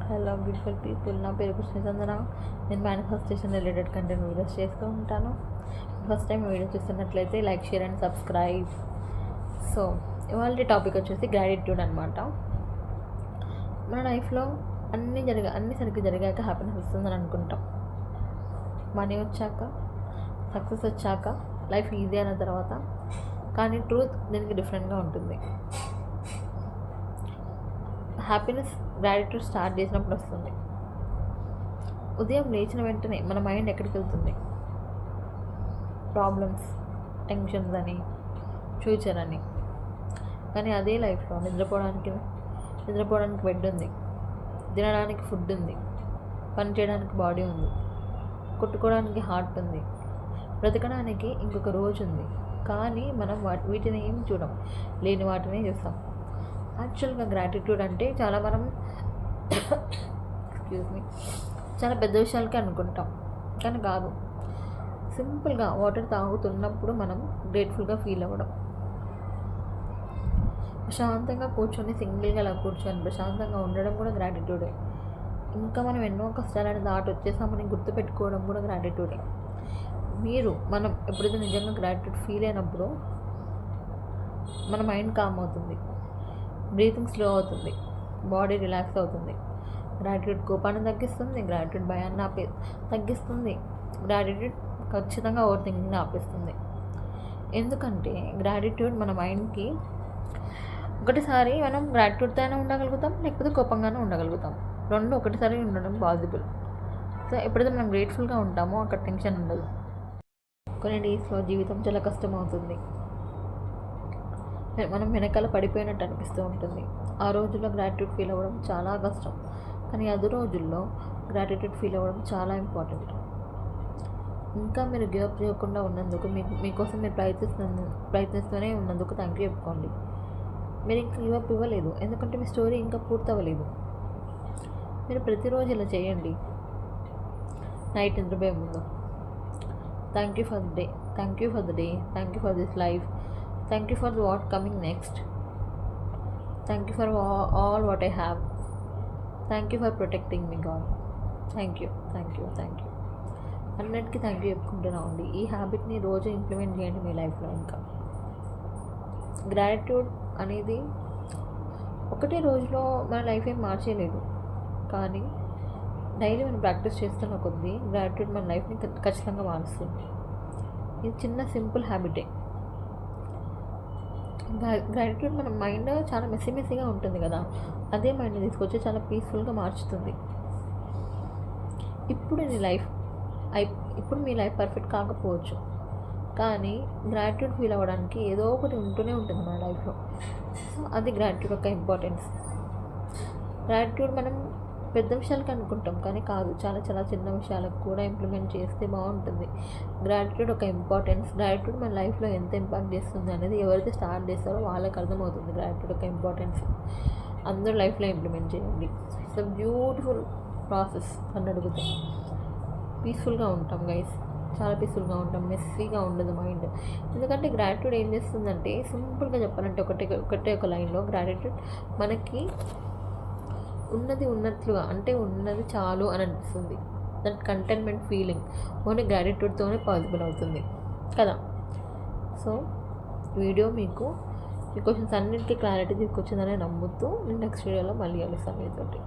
Hello beautiful people, నా పేరు కృష్ణచందన. నేను మేనిఫెస్టేషన్ రిలేటెడ్ కంటెంట్ వీడియోస్ చేస్తూ ఉంటాను. ఫస్ట్ టైం వీడియో చూస్తున్నట్లయితే like, share and subscribe. So ఇవాళ టాపిక్ వచ్చేసి గ్రాటిట్యూడ్ అనమాట. మన లైఫ్లో అన్నీ సరిగ్గా జరిగాక హ్యాపీనెస్ వస్తుందని అనుకుంటాం. మనీ వచ్చాక, సక్సెస్ వచ్చాక, లైఫ్ ఈజీ అయిన తర్వాత. కానీ ట్రూత్ దీనికి డిఫరెంట్గా ఉంటుంది. హ్యాపీనెస్ గ్రాటిట్యూడ్ స్టార్ట్ చేసినప్పుడు వస్తుంది. ఉదయం లేచిన వెంటనే మన మైండ్ ఎక్కడికి వెళ్తుంది? ప్రాబ్లమ్స్, టెన్షన్స్ అని, ఫ్యూచర్ అని. కానీ అదే లైఫ్లో నిద్రపోవడానికి బెడ్ ఉంది, తినడానికి ఫుడ్ ఉంది, పని చేయడానికి బాడీ ఉంది, కొట్టుకోవడానికి హార్ట్ ఉంది, బ్రతకడానికి ఇంకొక రోజు ఉంది. కానీ మనం వీటిని ఏం చూడం, లేని వాటిని చూస్తాం. యాక్చువల్గా గ్రాటిట్యూడ్ అంటే చాలా పెద్ద విషయాలకే అనుకుంటాం, కానీ కాదు. సింపుల్గా వాటర్ తాగుతున్నప్పుడు మనం గ్రేట్ఫుల్గా ఫీల్ అవ్వడం, ప్రశాంతంగా కూర్చొని సింగిల్గా అలా కూర్చొని ప్రశాంతంగా ఉండడం కూడా గ్రాటిట్యూడే. ఇంకా మనం ఎన్నో కష్టాలను దాటి వచ్చేసామని గుర్తుపెట్టుకోవడం కూడా గ్రాటిట్యూడే. మనం ఎప్పుడైతే నిజంగా గ్రాటిట్యూడ్ ఫీల్ అయినప్పుడు మన మైండ్ కామ్ అవుతుంది, బ్రీతింగ్ స్లో అవుతుంది, బాడీ రిలాక్స్ అవుతుంది. గ్రాటిట్యూడ్ కోపాన్ని తగ్గిస్తుంది, గ్రాటిట్యూడ్ భయాన్ని తగ్గిస్తుంది, గ్రాటిట్యూడ్ ఖచ్చితంగా ఓవర్ థింకింగ్ని ఆపేస్తుంది. ఎందుకంటే గ్రాటిట్యూడ్ మన మైండ్కి ఒకటిసారి మనం గ్రాటిట్యూడ్తో అయినా ఉండగలుగుతాం, లేకపోతే కోపంగానే ఉండగలుగుతాం. రెండు ఒకటిసారి ఉండడం పాసిబుల్. సో ఎప్పుడైతే మనం గ్రేట్ఫుల్గా ఉంటామో అక్కడ టెన్షన్ ఉండదు. కొన్ని డేస్లో జీవితం చాలా కష్టం అవుతుంది, మనం వెనకాల పడిపోయినట్టు అనిపిస్తూ ఉంటుంది. ఆ రోజుల్లో గ్రాటిట్యూడ్ ఫీల్ అవ్వడం చాలా కష్టం, కానీ అదే రోజుల్లో గ్రాటిట్యూడ్ ఫీల్ అవ్వడం చాలా ఇంపార్టెంట్. ఇంకా మీరు గివ్ చేయకుండా ఉన్నందుకు, మీకోసం మీరు ప్రయత్నిస్తూనే ఉన్నందుకు థ్యాంక్ యూ చెప్పుకోండి. మీరు ఇంకా గివ్ ఇవ్వలేదు, ఎందుకంటే మీ స్టోరీ ఇంకా పూర్తవ్వలేదు. మీరు ప్రతిరోజు ఇలా చేయండి. నైట్ నిద్రపోయే ముందు thank you for the day, thank you for the day, thank you for this life, thank you for what coming next, thank you for all what I have, thank you for protecting me God, thank you, thank you, thank you. అన్నిటికీ thank you చెప్పుకుంటూనే ఉండి ఈ హ్యాబిట్ని రోజు implement చేయండి మీ లైఫ్లో. ఇంకా gratitude అనేది ఒకటే రోజులో మన లైఫ్ ఏం మార్చేయలేదు, కానీ డైలీ మనం ప్రాక్టీస్ చేస్తున్న కొద్దీ గ్రాటిట్యూడ్ మన లైఫ్ని ఖచ్చితంగా మారుస్తుంది. ఇది చిన్న సింపుల్ హ్యాబిటే. గ్రాటిట్యూడ్ మన మైండ్ చాలా మెస్సీగా ఉంటుంది కదా, అదే మైండ్ని తీసుకొచ్చి చాలా పీస్ఫుల్గా మార్చుతుంది. ఇప్పుడు మీ లైఫ్ పర్ఫెక్ట్ కాకపోవచ్చు, కానీ గ్రాటిట్యూడ్ ఫీల్ అవ్వడానికి ఏదో ఒకటి ఉంటూనే ఉంటుంది మన లైఫ్లో. సో అది గ్రాటిట్యూడ్ యొక్క ఇంపార్టెన్స్. గ్రాటిట్యూడ్ మనం పెద్ద విషయాలకి అనుకుంటాం, కానీ కాదు, చాలా చాలా చిన్న విషయాలకు కూడా ఇంప్లిమెంట్ చేస్తే బాగుంటుంది. గ్రాటిట్యూడ్ ఒక ఇంపార్టెన్స్. గ్రాటిట్యూడ్ మన లైఫ్లో ఎంత ఇంపాక్ట్ చేస్తుంది అనేది ఎవరైతే స్టార్ట్ చేస్తారో వాళ్ళకి అర్థమవుతుంది గ్రాటిట్యూడ్ ఒక ఇంపార్టెన్స్. అందరూ లైఫ్లో ఇంప్లిమెంట్ చేయండి. ఇట్స్ అ బ్యూటిఫుల్ ప్రాసెస్ అని అడుగుతాం. పీస్ఫుల్గా ఉంటాం గైస్, చాలా పీస్ఫుల్గా ఉంటాం, మెస్సీగా ఉండదు మైండ్. ఎందుకంటే గ్రాటిట్యూడ్ ఏం చేస్తుందంటే, సింపుల్గా చెప్పాలంటే ఒకటే ఒక లైన్లో, గ్రాటిట్యూడ్ మనకి ఉన్నది ఉన్నట్లుగా, అంటే ఉన్నది చాలు అని అనిపిస్తుంది. దట్ కంటెంట్మెంట్ ఫీలింగ్ ఓన్లీ గ్రాటిట్యూడ్తోనే పాసిబుల్ అవుతుంది కదా. సో వీడియో మీకు ఈ క్వశ్చన్స్ అన్నింటికీ క్లారిటీ తీసుకొచ్చిందని నమ్ముతూ నేను నెక్స్ట్ వీడియోలో మళ్ళీ కలుస్తాను మీతోటి.